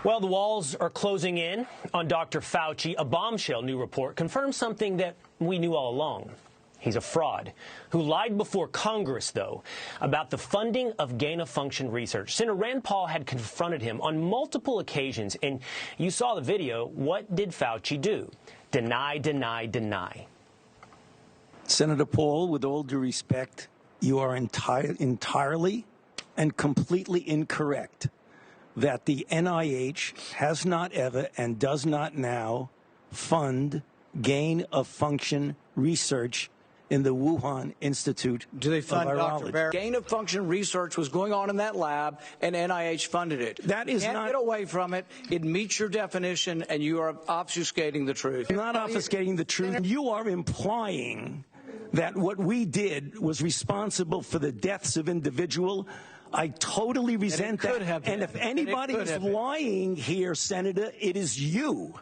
Well, the walls are closing in on Dr. Fauci. A bombshell new report confirms something that we knew all along. He's a fraud who lied before Congress, though, about the funding of gain-of-function research. Senator Rand Paul had confronted him on multiple occasions, and you saw the video. What did Fauci do? Deny, deny, deny. Senator Paul, with all due respect, you are entirely and completely incorrect that the NIH has not ever and does not now fund gain-of-function research in the Wuhan Institute Do they fund of Virology. Dr. Barrett? Gain-of-function research was going on in that lab, and NIH funded it. That is Can't not get away from it. It meets your definition, and you are obfuscating the truth. I'm not obfuscating the truth. You are implying that what we did was responsible for the deaths of individuals. I totally resent that. And if anybody is lying here, Senator, it is you.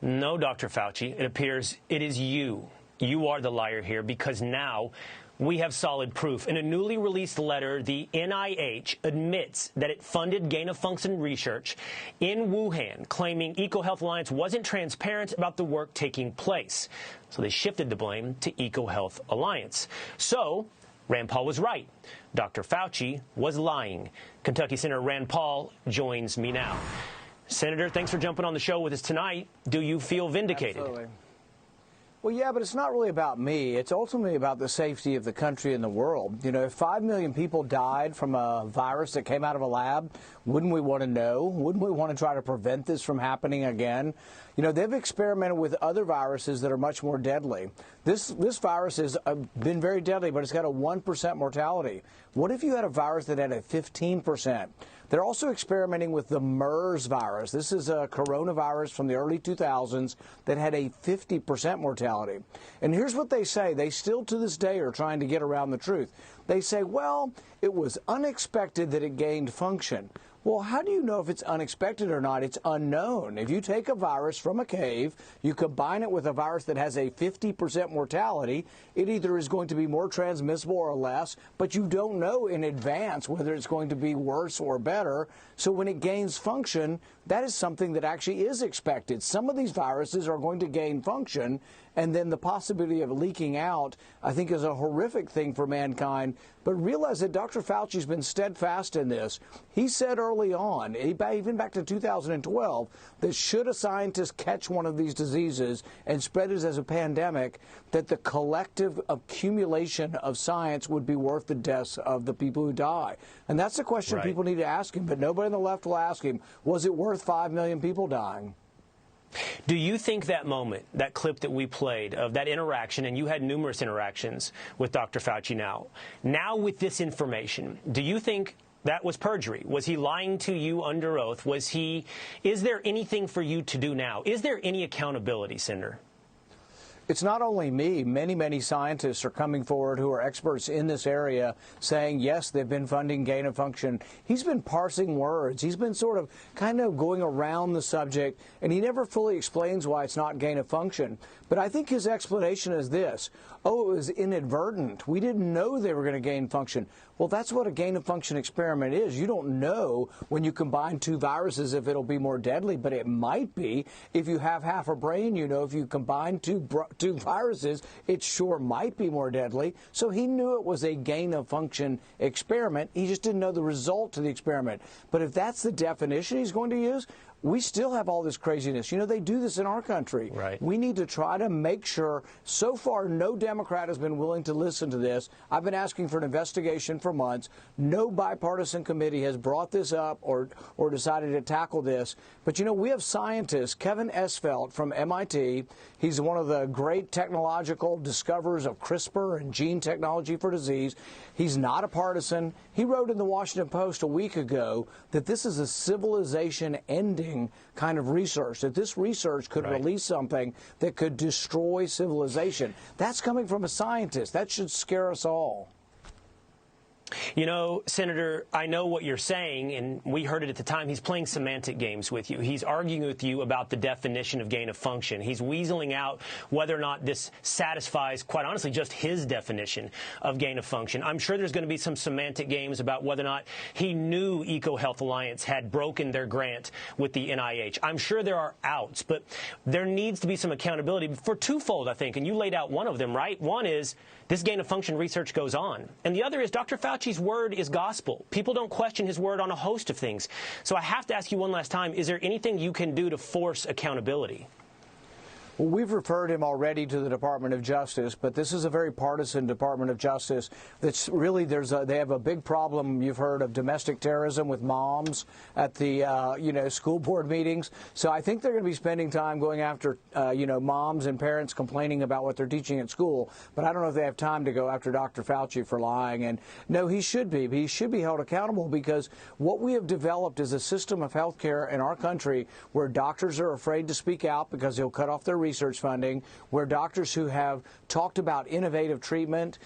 No, Dr. Fauci, it appears it is you. You are the liar here, because now we have solid proof. In a newly released letter, the NIH admits that it funded gain-of-function research in Wuhan, claiming EcoHealth Alliance wasn't transparent about the work taking place. So they shifted the blame to EcoHealth Alliance. So Rand Paul was right. Dr. Fauci was lying. Kentucky Senator Rand Paul joins me now. Senator, thanks for jumping on the show with us tonight. Do you feel vindicated? Absolutely. Well, yeah, but it's not really about me. It's ultimately about the safety of the country and the world. You know, if 5 million people died from a virus that came out of a lab, wouldn't we want to know? Wouldn't we want to try to prevent this from happening again? You know, they've experimented with other viruses that are much more deadly. This virus has been very deadly, but it's got a 1% mortality. What if you had a virus that had a 15%? They're also experimenting with the MERS virus. This is a coronavirus from the early 2000s that had a 50% mortality. And here's what they say. They still to this day are trying to get around the truth. They say, well, it was unexpected that it gained function. Well, how do you know if it's unexpected or not? It's unknown. If you take a virus from a cave, you combine it with a virus that has a 50% mortality, it either is going to be more transmissible or less, but you don't know in advance whether it's going to be worse or better. So when it gains function, that is something that actually is expected. Some of these viruses are going to gain function, and then the possibility of leaking out, I think, is a horrific thing for mankind. But realize that Dr. Fauci's been steadfast in this. He said early on, even back to 2012, that should a scientist catch one of these diseases and spread it as a pandemic, that the collective accumulation of science would be worth the deaths of the people who die. And that's the question people need to ask him, but nobody on the left will ask him, was it worth 5 million people dying? Do you think that moment, that clip that we played of that interaction, and you had numerous interactions with Dr. Fauci now with this information, do you think that was perjury? Was he lying to you under oath? Is there anything for you to do now? Is there any accountability, Senator? It's not only me. Many, many scientists are coming forward who are experts in this area saying, yes, they've been funding gain of function. He's been parsing words. He's been sort of kind of going around the subject, and he never fully explains why it's not gain of function. But I think his explanation is this. Oh, it was inadvertent. We didn't know they were going to gain function. Well, that's what a gain-of-function experiment is. You don't know when you combine two viruses if it'll be more deadly, but it might be. If you have half a brain, you know if you combine two viruses, it sure might be more deadly. So he knew it was a gain-of-function experiment. He just didn't know the result to the experiment. But if that's the definition he's going to use, we still have all this craziness. You know, they do this in our country. Right. We need to try to make sure. So far, no Democrat has been willing to listen to this. I've been asking for an investigation for months. No bipartisan committee has brought this up or decided to tackle this. But, you know, we have scientists, Kevin Esvelt from MIT. He's one of the great technological discoverers of CRISPR and gene technology for disease. He's not a partisan. He wrote in the Washington Post a week ago that this is a civilization-ending kind of research, that this research could release something that could destroy civilization. That's coming from a scientist. That should scare us all. You know, Senator, I know what you're saying, and we heard it at the time. He's playing semantic games with you. He's arguing with you about the definition of gain of function. He's weaseling out whether or not this satisfies, quite honestly, just his definition of gain of function. I'm sure there's going to be some semantic games about whether or not he knew EcoHealth Alliance had broken their grant with the NIH. I'm sure there are outs, but there needs to be some accountability for twofold, I think, and you laid out one of them, right? One is this gain of function research goes on, and the other is Dr. Fauci's word is gospel. People don't question his word on a host of things. So I have to ask you one last time, is there anything you can do to force accountability? Well, we've referred him already to the Department of Justice, but this is a very partisan Department of Justice that's really, they have a big problem, you've heard, of domestic terrorism with moms at the, school board meetings. So I think they're going to be spending time going after, moms and parents complaining about what they're teaching at school. But I don't know if they have time to go after Dr. Fauci for lying. And no, he should be. But he should be held accountable because what we have developed is a system of health care in our country where doctors are afraid to speak out because they'll cut off their research funding, where doctors who have talked about innovative treatment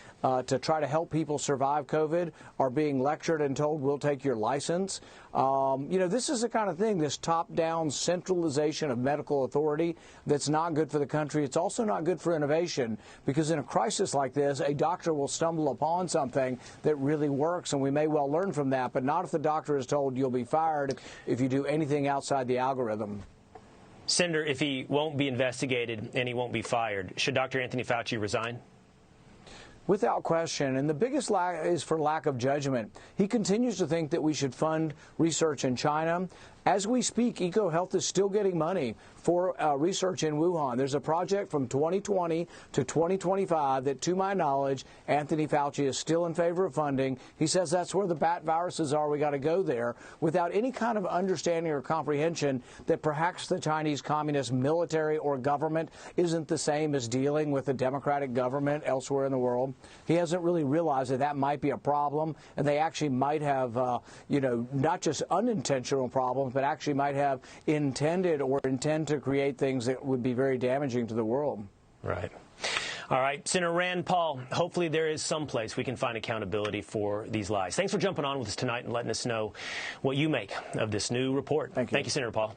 to try to help people survive COVID are being lectured and told, we'll take your license. This is the kind of thing, this top-down centralization of medical authority that's not good for the country. It's also not good for innovation because in a crisis like this, a doctor will stumble upon something that really works, and we may well learn from that, but not if the doctor is told you'll be fired if you do anything outside the algorithm. Senator, if he won't be investigated and he won't be fired, should Dr. Anthony Fauci resign? Without question, and the biggest lack is for lack of judgment. He continues to think that we should fund research in China. As we speak, EcoHealth is still getting money for research in Wuhan. There's a project from 2020 to 2025 that, to my knowledge, Anthony Fauci is still in favor of funding. He says that's where the bat viruses are. We got to go there without any kind of understanding or comprehension that perhaps the Chinese Communist military or government isn't the same as dealing with the democratic government elsewhere in the world. He hasn't really realized that that might be a problem, and they actually might have, not just unintentional problems, but actually might have intended or intend to create things that would be very damaging to the world. Right. All right. Senator Rand Paul, hopefully there is some place we can find accountability for these lies. Thanks for jumping on with us tonight and letting us know what you make of this new report. Thank you. Thank you, Senator Paul.